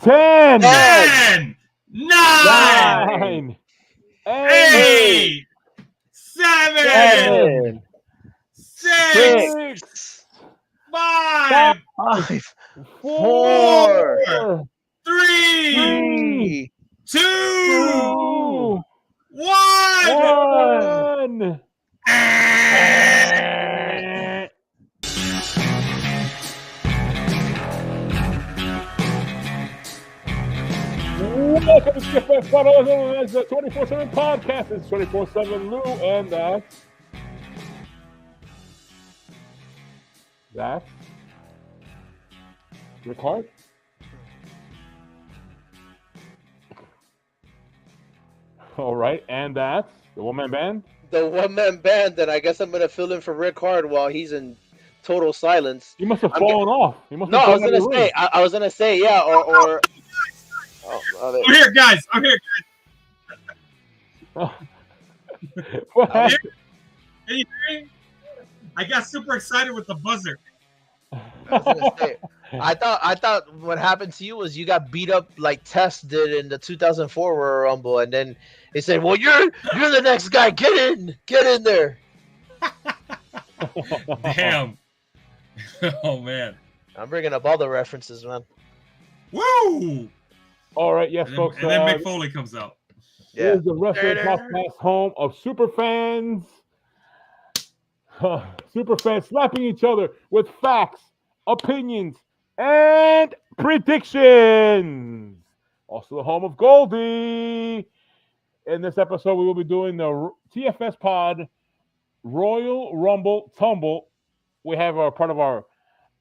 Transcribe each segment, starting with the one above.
10, 10, 9, 8, 7, 6, 5, 4, 3, 2, 1. Welcome to TFS Podcast. It's the 24/7 podcast. It's 24/7 Lou, and that's Rick Hart. All right, and that's the one-man band. The one-man band, and I guess I'm gonna fill in for Rick Hard while he's in total silence. You must have fallen off. You must No, have I was gonna say, yeah, or. I'm here, guys. What happened? Can you hear me? I got super excited with the buzzer. I was gonna say, I thought what happened to you was you got beat up like Tess did in the 2004 Royal Rumble, and then they said, "Well, you're the next guy. Get in there." Damn. Oh man. I'm bringing up all the references, man. Woo! All right, yes, And folks. then Mick Foley comes out. Yeah. This is the Wrestling Podcast, home of super fans. Super fans slapping each other with facts, opinions, and predictions. Also, the home of Goldie. In this episode, we will be doing the TFS Pod Royal Rumble Tumble. We have our part of our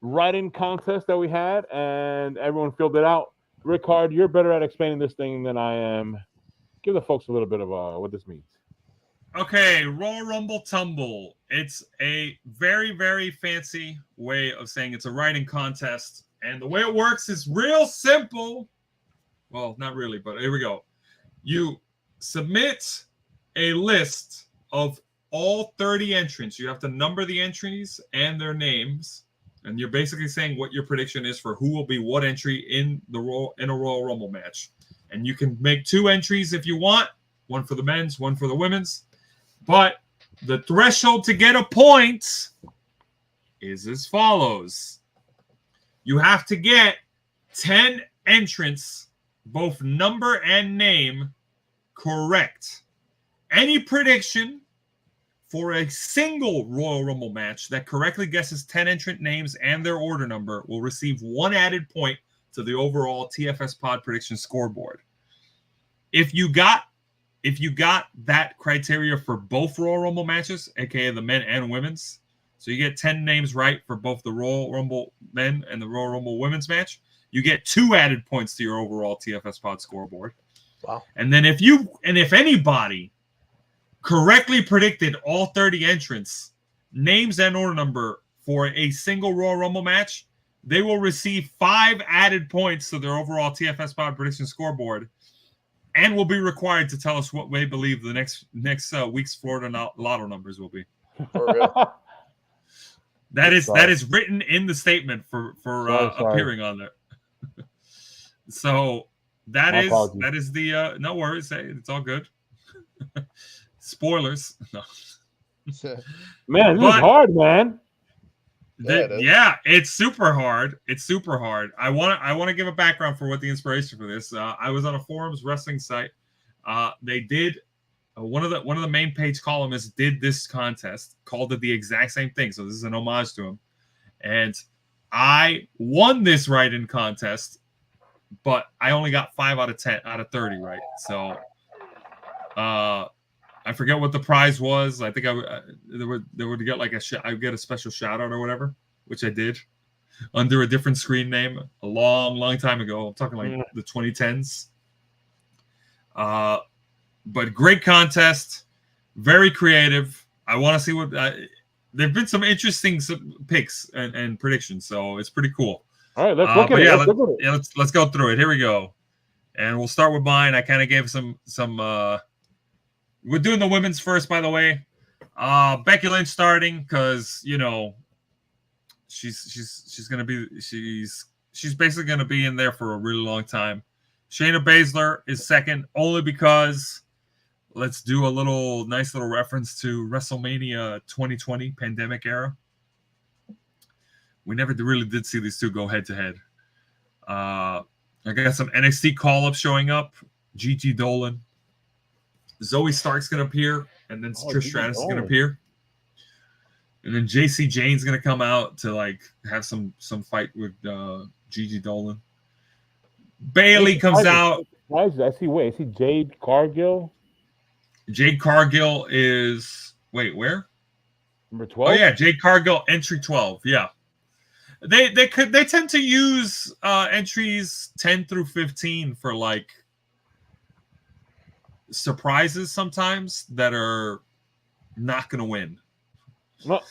write-in contest that we had, and everyone filled it out. Rickard, you're better at explaining this thing than I am. Give the folks a little bit of what this means. Okay, Royal Rumble Tumble. It's a very, very fancy way of saying it's a writing contest. And the way it works is real simple. Well, not really, but here we go. You submit a list of all 30 entrants. You have to number the entries and their names. And you're basically saying what your prediction is for who will be what entry in a Royal Rumble match. And you can make 2 entries if you want, one for the men's, one for the women's. But the threshold to get a point is as follows. You have to get 10 entrants, both number and name, correct. Any prediction for a single Royal Rumble match that correctly guesses 10 entrant names and their order number will receive 1 added point to the overall TFS Pod prediction scoreboard. If you got that criteria for both Royal Rumble matches, aka the men and women's, so you get 10 names right for both the Royal Rumble men and the Royal Rumble women's match, you get 2 added points to your overall TFS Pod scoreboard. Wow. And then if anybody correctly predicted all 30 entrants, names and order number for a single Royal Rumble match, they will receive 5 added points to their overall TFS Pod prediction scoreboard, and will be required to tell us what they believe the next week's Florida Lotto numbers will be. For real. That is written in the statement for appearing on there. So that is the no worries. Hey, it's all good. Spoilers. No. Man, this is hard, man. It's super hard. I want to give a background for what the inspiration for this. I was on a forums wrestling site. They did one of the main page columnists did this contest, called it the exact same thing. So this is an homage to him. And I won this write-in contest, but I only got 5 out of 30 right. So I forget what the prize was. I think they would get like I get a special shout out or whatever, which I did under a different screen name a long time ago. I'm talking like the 2010s. But great contest, very creative. I want to see what there've been some interesting picks and predictions, so it's pretty cool. All right, let's look at it. Let's go through it. Here we go, and we'll start with mine. I kind of gave some. We're doing the women's first, by the way. Becky Lynch starting because she's she's basically going to be in there for a really long time. Shayna Baszler is second, only because let's do a nice little reference to WrestleMania 2020 pandemic era. We never really did see these two go head to head. I got some NXT call-ups showing up. Gigi Dolan. Zoe Stark's going to appear, and then Trish Stratus is going to appear. And then JC Jane's going to come out to like have some fight with Gigi Dolan. Bailey comes out. Why is that? I see Jade Cargill. Jade Cargill is where? Number 12? Oh yeah, Jade Cargill, entry 12. Yeah. They tend to use entries 10 through 15 for like surprises sometimes that are not gonna win. Well,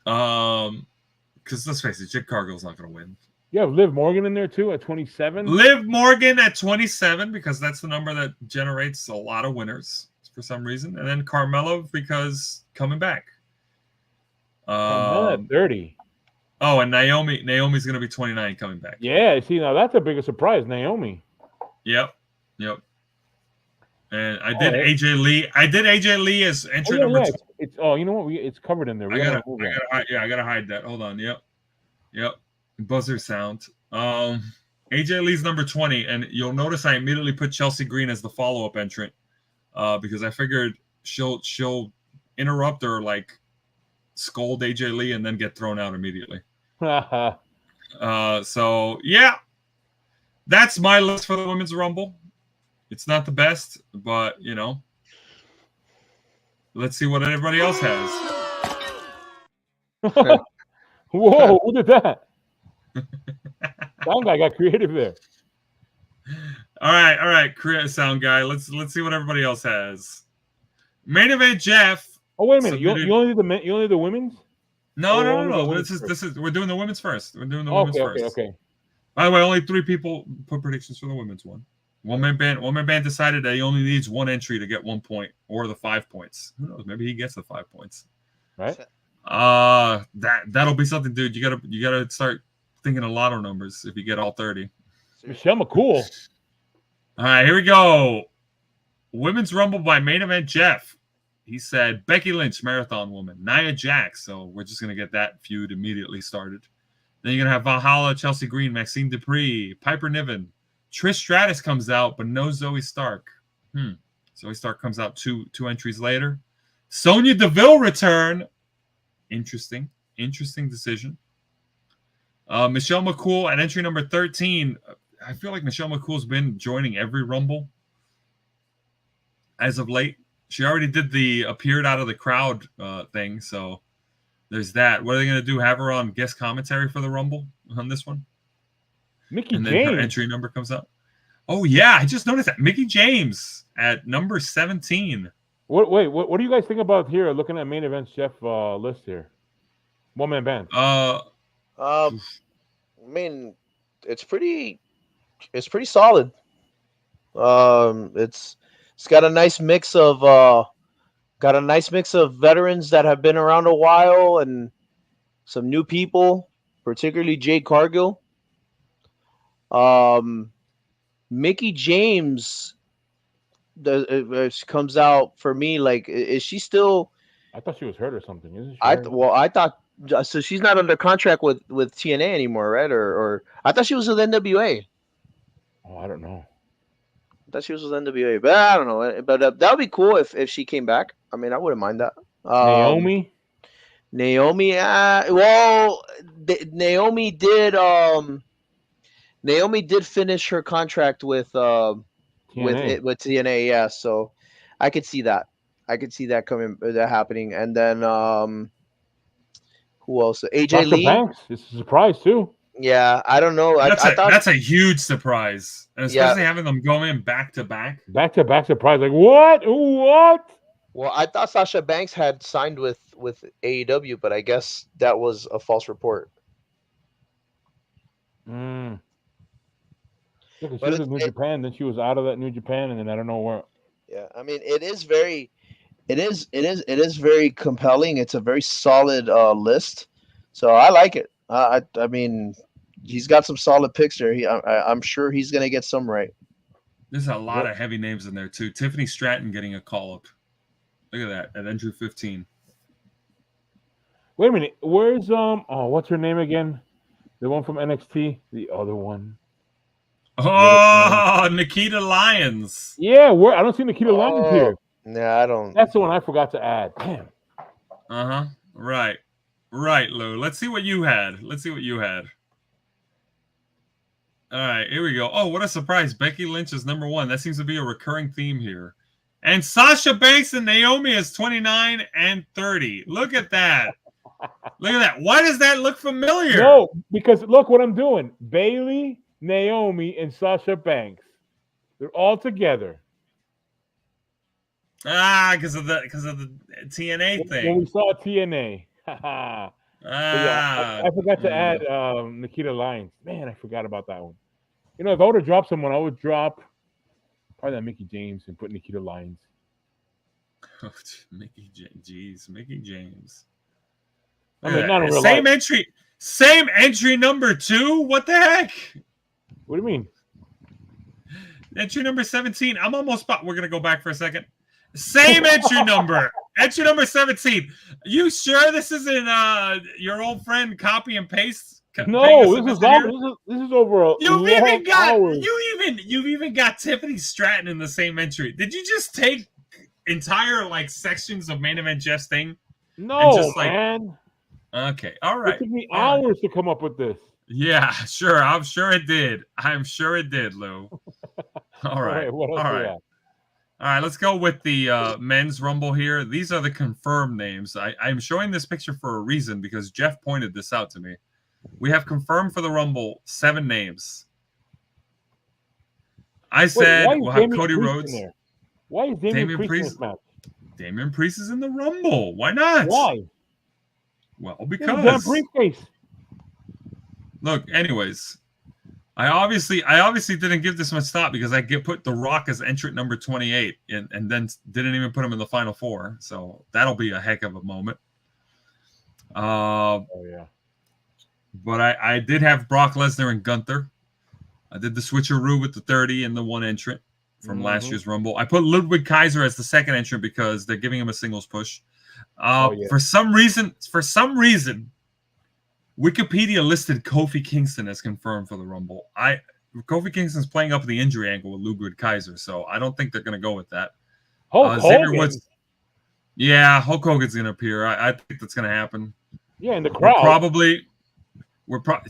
because let's face it, Jade Cargill's not gonna win. You have Liv Morgan in there too at 27. Liv Morgan at 27 because that's the number that generates a lot of winners for some reason, and then Carmella because coming back. Carmella at 30. Oh, and Naomi's going to be 29 coming back. Yeah, see, now that's a bigger surprise, Naomi. Yep. And I did AJ Lee. I did AJ Lee as entry number 2. It's you know what? It's covered in there. I gotta hide that. Hold on. Yep. Buzzer sound. AJ Lee's number 20, and you'll notice I immediately put Chelsea Green as the follow-up entrant because I figured she'll interrupt or like scold AJ Lee and then get thrown out immediately. So yeah, that's my list for the Women's Rumble. It's not the best, but you know, let's see what everybody else has. Whoa, who did that? Sound guy got creative there. All right, creative sound guy. Let's see what everybody else has. Main event, Jeff. Oh wait a minute, you only did the men, you only did the women's? No. This is we're doing the women's first. We're doing the women's first. Okay. By the way, only 3 people put predictions for the women's one. One man band decided that he only needs 1 entry to get 1 point or the 5 points. Who knows? Maybe he gets the 5 points. Right. That'll be something, dude. You gotta start thinking of lotto numbers if you get all 30. Michelle McCool. All right, here we go. Women's Rumble by Main Event Jeff. He said Becky Lynch, Marathon Woman, Nia Jax. So we're just gonna get that feud immediately started. Then you're gonna have Valhalla, Chelsea Green, Maxine Dupree, Piper Niven. Trish Stratus comes out, but no Zoe Stark. Zoe Stark comes out two entries later. Sonya Deville return. Interesting decision. Michelle McCool at entry number 13. I feel like Michelle McCool's been joining every Rumble as of late. She already did the appeared out of the crowd thing, so there's that. What are they going to do? Have her on guest commentary for the Rumble on this one? Mickey and then James. Her entry number comes out. Oh yeah, I just noticed that Mickey James at number 17. What do you guys think about here? Looking at Main Events Jeff list here, 1-man band. I mean, it's pretty solid. It's got a nice mix of veterans that have been around a while and some new people, particularly Jade Cargill. Mickey James comes out for me. Like, is she still? I thought she was hurt or something. Isn't she? I thought so. She's not under contract with TNA anymore, right? Or I thought she was with NWA. Oh, I don't know. I thought she was with NWA, but I don't know. But that would be cool if she came back. I mean, I wouldn't mind that. Naomi. Naomi did finish her contract with TNA, yeah. So I could see that. Happening. And then who else? AJ Sasha Lee. Banks. It's a surprise too. Yeah, I don't know. I thought that's a huge surprise, and especially having them go in back to back. Back to back surprise. Like what? Well, I thought Sasha Banks had signed with AEW, but I guess that was a false report. Yeah, she was in New Japan, then she was out of that New Japan, and then I don't know where. Yeah, I mean, it is very compelling. It's a very solid list, so I like it. I mean, he's got some solid picks there. I'm sure he's gonna get some right. There's a lot of heavy names in there too. Tiffany Stratton getting a call up. Look at that at entry 15. Wait a minute. Where's what's her name again? The one from NXT. The other one. Oh, Nikita Lyons. Yeah, where I don't see Nikita Lyons here. Yeah, I don't. That's the one I forgot to add. Damn. Right, Lou. Let's see what you had. All right, here we go. Oh, what a surprise! Becky Lynch is number 1. That seems to be a recurring theme here. And Sasha Banks and Naomi is 29 and 30. Look at that. Why does that look familiar? No, because look what I'm doing. Bailey, Naomi, and Sasha Banks. They're all together. Because of the TNA thing. When we saw TNA. I forgot to add Nikita Lyons. Man, I forgot about that one. You know, if I would have dropped someone, I would drop probably that Mickey James and put Nikita Lyons. Oh, Mickey James. I mean, not in real same life. entry. Same entry number 2. What the heck? What do you mean? Entry number 17. I'm almost. We're gonna go back for a second. Same entry number. Entry number 17. You sure this isn't your old friend copy and paste? No, this is over a You've long even got Tiffany Stratton in the same entry. Did you just take entire like sections of main event Jeff's thing? No, man. Okay, all right. It took me hours to come up with this. Yeah, sure. I'm sure it did. Lou. All right. What else we have? All right, let's go with the men's Rumble here. These are the confirmed names. I'm showing this picture for a reason because Jeff pointed this out to me. We have confirmed for the Rumble 7 names. I said we'll have Cody Rhodes. Why is Damian Priest in this match? Damian Priest is in the Rumble. Why not? Why? Well, because briefcase. Look, anyways, I obviously didn't give this much thought because I put The Rock as entrant number 28 and then didn't even put him in the final 4. So that'll be a heck of a moment. Oh yeah. But I did have Brock Lesnar and Gunther. I did the switcheroo with the 30 and the 1 entrant from last year's Rumble. I put Ludwig Kaiser as the 2nd entrant because they're giving him a singles push. For some reason, Wikipedia listed Kofi Kingston as confirmed for the Rumble. Kofi Kingston's playing up the injury angle with Ludwig Kaiser, so I don't think they're going to go with that. Hulk Hogan. Yeah, Hulk Hogan's going to appear. I think that's going to happen. Yeah, in the crowd.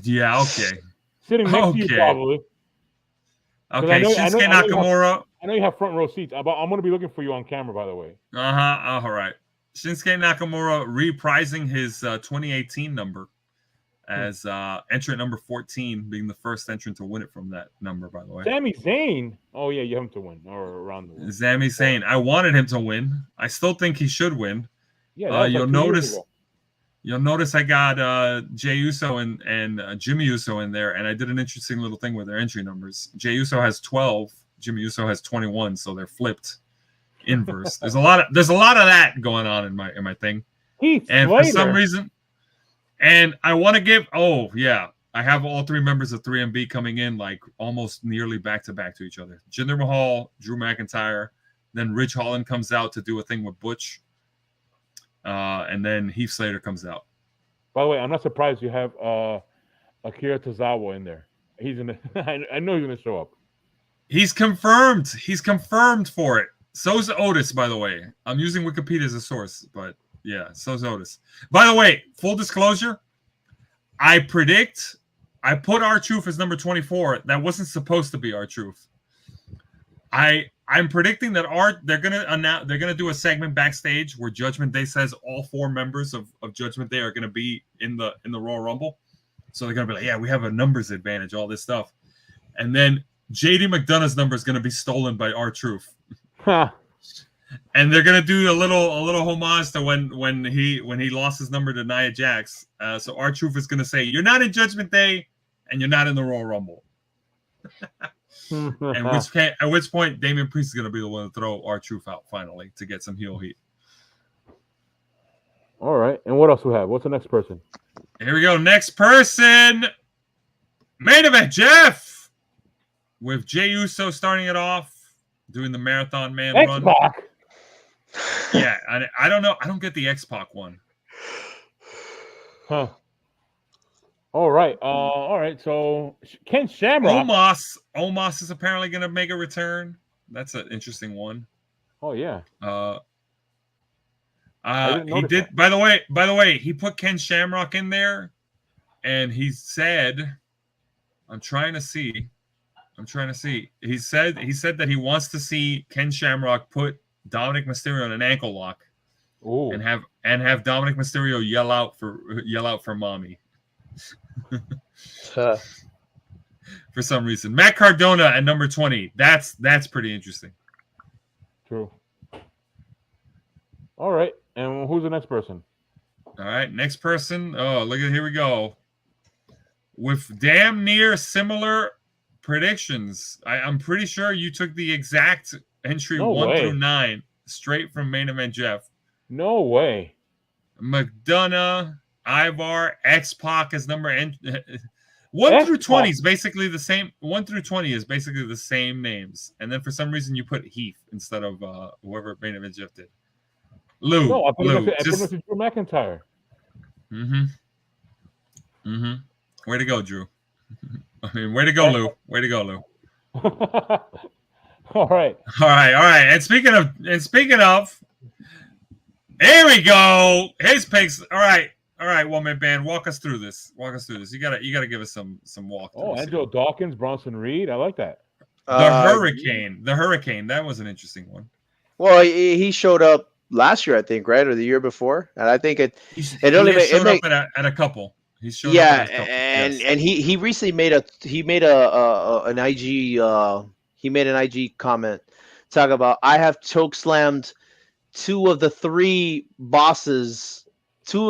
Yeah, okay. Sitting next to you, probably. Okay, Shinsuke Nakamura. I know you have front row seats. I'm going to be looking for you on camera, by the way. All right. Shinsuke Nakamura reprising his 2018 number as entrant number 14, being the first entrant to win it from that number, by the way. Sami Zayn. Oh, yeah, you have him to win, or around the win. Sami Zayn. I wanted him to win. I still think he should win. Yeah, you'll notice I got Jey Uso and Jimmy Uso in there, and I did an interesting little thing with their entry numbers. Jey Uso has 12, Jimmy Uso has 21, so they're flipped inverse. There's a lot of that going on in my thing. For some reason, and I want to give. Oh yeah, I have all 3 members of 3MB coming in like almost nearly back to back to each other. Jinder Mahal, Drew McIntyre, then Ridge Holland comes out to do a thing with Butch. And then Heath Slater comes out. By the way, I'm not surprised you have Akira Tozawa in there. He's in. I know he's going to show up. He's confirmed. He's confirmed for it. So's Otis, by the way. I'm using Wikipedia as a source, but yeah, so's Otis. By the way, full disclosure, I put R-Truth as number 24. That wasn't supposed to be R-Truth. I'm predicting that they're gonna do a segment backstage where Judgment Day says all 4 members of Judgment Day are gonna be in the Royal Rumble. So they're gonna be like, yeah, we have a numbers advantage, all this stuff. And then JD McDonough's number is gonna be stolen by R-Truth. Huh. And they're gonna do a little homage to when he lost his number to Nia Jax. So R-Truth is gonna say, you're not in Judgment Day and you're not in the Royal Rumble. At which point Damian Priest is going to be the one to throw R-Truth out finally to get some heel heat. All right. And what else we have? What's the next person? Here we go. Next person. Main event, Jeff, with Jey Uso starting it off, doing the Marathon Man run. X-Pac. Yeah, I don't know. I don't get the X-Pac one. Huh. All right. All right. So Ken Shamrock. Omos is apparently going to make a return. That's an interesting one. Oh yeah. He did. By the way, he put Ken Shamrock in there, and he said, "I'm trying to see. He said that he wants to see Ken Shamrock put Dominic Mysterio in an ankle lock, Ooh. and have Dominic Mysterio yell out for mommy." For some reason, Matt Cardona at number 20. That's pretty interesting. True. All right, and who's the next person? All right, next person. Oh, look at here we go. With damn near similar predictions. I'm pretty sure you took the exact entry 1 through 9 straight from Main Event Jeff. No way. McDonough, Ivar, X-Pac as number 1 through 20 is basically the same. 1 through 20 is basically the same names, and then for some reason you put Heath instead of whoever Main Event Jeff did. Lou. No, I put him to Drew McIntyre. Way to go, Drew. I mean, way to go, Lou. Way to go, Lou. All right. And speaking of, here we go. His picks. All right, one man band. Walk us through this. You gotta give us some walk. Oh, Angelo Dawkins, Bronson Reed. I like that. The Hurricane. That was an interesting one. Well, he showed up last year, I think, right, or the year before, and I think it only showed up at a couple. He's showed up at a couple. And he recently made an IG comment talking about, I have chokeslammed two of the three bosses of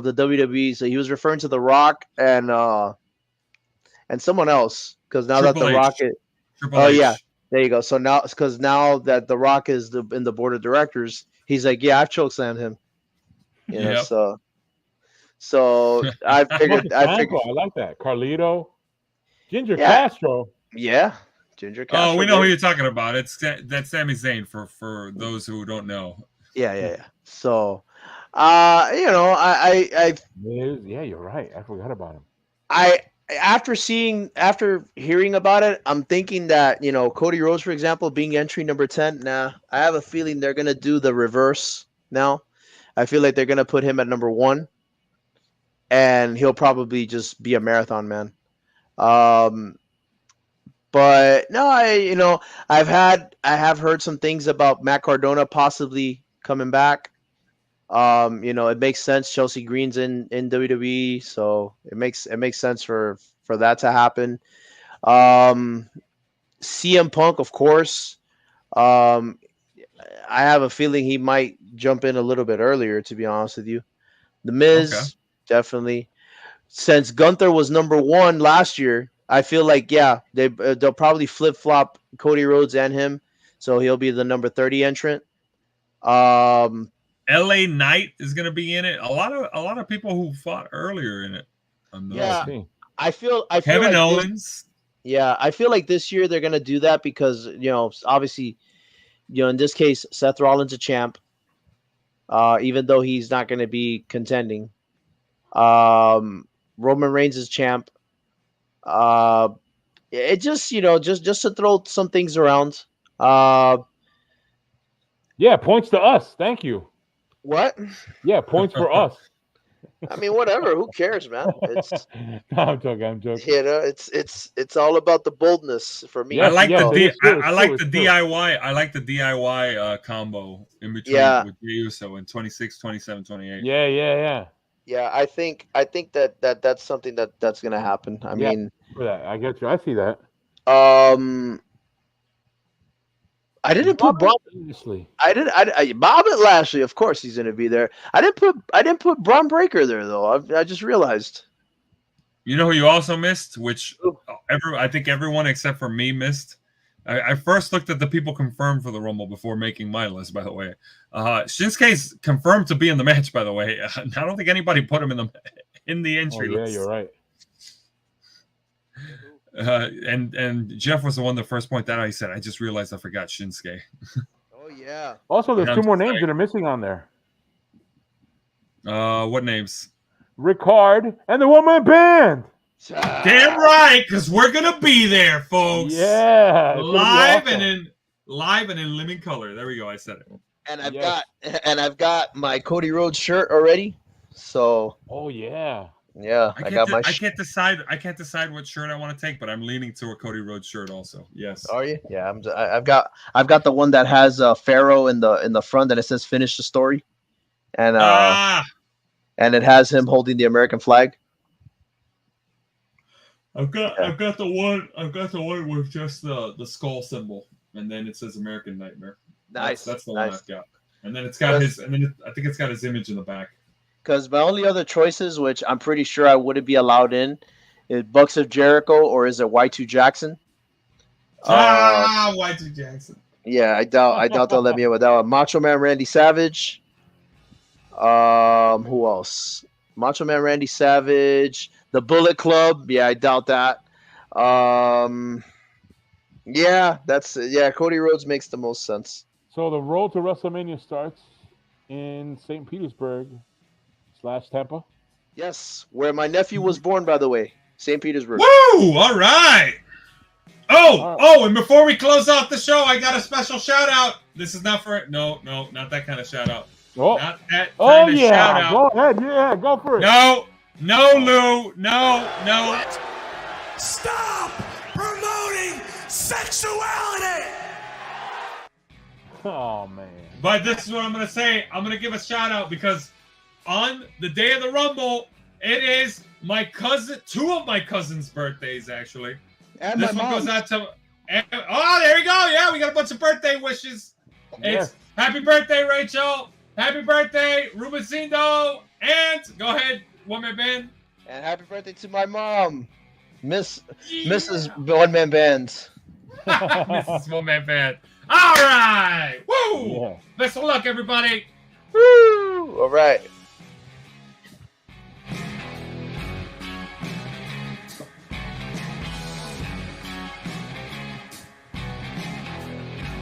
the WWE. So he was referring to The Rock and someone else, because now that The Rock is yeah. There you go. So now, because now that The Rock is in the board of directors, he's like, yeah, I've chokeslammed him. You know, so I figured. I like that. Carlito, Ginger Castro. Yeah, Ginger Castro. Oh, we know who you're talking about. That's Sami Zayn for those who don't know. Yeah. So, I you're right. I forgot about him. After hearing about it, I'm thinking that, Cody Rhodes, for example, being entry number 10. Nah, I have a feeling they're gonna do the reverse now. I feel like they're gonna put him at number 1, and he'll probably just be a Marathon Man. But no, I have heard some things about Matt Cardona possibly coming back. It makes sense. Chelsea Green's in WWE, so it makes sense for that to happen. CM Punk, of course. I have a feeling he might jump in a little bit earlier, to be honest with you. The Miz, definitely. Since Gunther was number 1 last year, I feel like, they'll probably flip-flop Cody Rhodes and him, so he'll be the number 30 entrant. LA Knight is going to be in it. A lot of people who fought earlier in it. I feel Kevin like Owens. I feel like this year they're going to do that because, obviously, in this case, Seth Rollins a champ, even though he's not going to be contending. Roman Reigns is champ. It just to throw some things around. Points to us. Thank you. What? Yeah, points for us. I mean, whatever. Who cares, man? No, I'm joking. It's all about the boldness for me. I like the DIY. I like the DIY combo in between with Jey Uso in 26, 27, 28. Yeah. I think that's something that's gonna happen. I mean, for that, I get you. I see that. I didn't put Braun. Bobby Lashley, of course, he's gonna be there. I didn't put Braun Breaker there though. I just realized. You know who you also missed, which I think everyone except for me missed. I first looked at the people confirmed for the Rumble before making my list. By the way, Shinsuke's confirmed to be in the match. By the way, I don't think anybody put him in the entry list. Yeah, you're right. And Jeff was the one that first pointed that out. He said, "I just realized I forgot Shinsuke." Oh yeah. Also, there's And two I'm more just names like- that are missing on there. What names? Ricard and the one-man band. Damn right, because we're gonna be there, folks. Yeah, it's gonna be live awesome. and in living color. There we go. I said it. And Yes. I've got my Cody Rhodes shirt already. So Oh yeah. yeah, I got my. I can't decide. I can't decide what shirt I want to take, but I'm leaning to a Cody Rhodes shirt also. Yes. Are you? Yeah, I've got the one that has Pharaoh in the front that it says "Finish the story," and and it has him holding the American flag. I've got the one with just the skull symbol, and then it says American Nightmare. Nice. That's the nice. one I've got. And then it's got his, and then I think it's got his image in the back. Because my only other choices, which I'm pretty sure I wouldn't be allowed in, is Bucks of Jericho or is it Y2 Jackson? Y2 Jackson. Yeah, I doubt they'll let me in with that one. Macho Man Randy Savage. Who else? Macho Man Randy Savage. The Bullet Club. Yeah, I doubt that. Yeah, Cody Rhodes makes the most sense. So the road to WrestleMania starts in St. Petersburg / Tampa. Yes, where my nephew was born, by the way, St. Petersburg. Woo! All right. Oh, and before we close off the show, I got a special shout out. This is not for no, not that kind of shout out. Oh, Not that kind of yeah. shout out. Go ahead. Yeah, go for it. No, Lou. No. Stop promoting sexuality! Oh man. But this is what I'm going to say. I'm going to give a shout out because on the day of the Rumble, it is two of my cousins' birthdays, actually. And This my one mom. goes out to. Oh, there we go. Yeah, we got a bunch of birthday wishes. Yes. It's happy birthday, Rachel. Happy birthday, Rubicindo. And go ahead, one man band. And happy birthday to my mom, Mrs. One Man Band. Mrs. One Man Band. All right. Woo. Yeah. Best of luck, everybody. Woo! All right.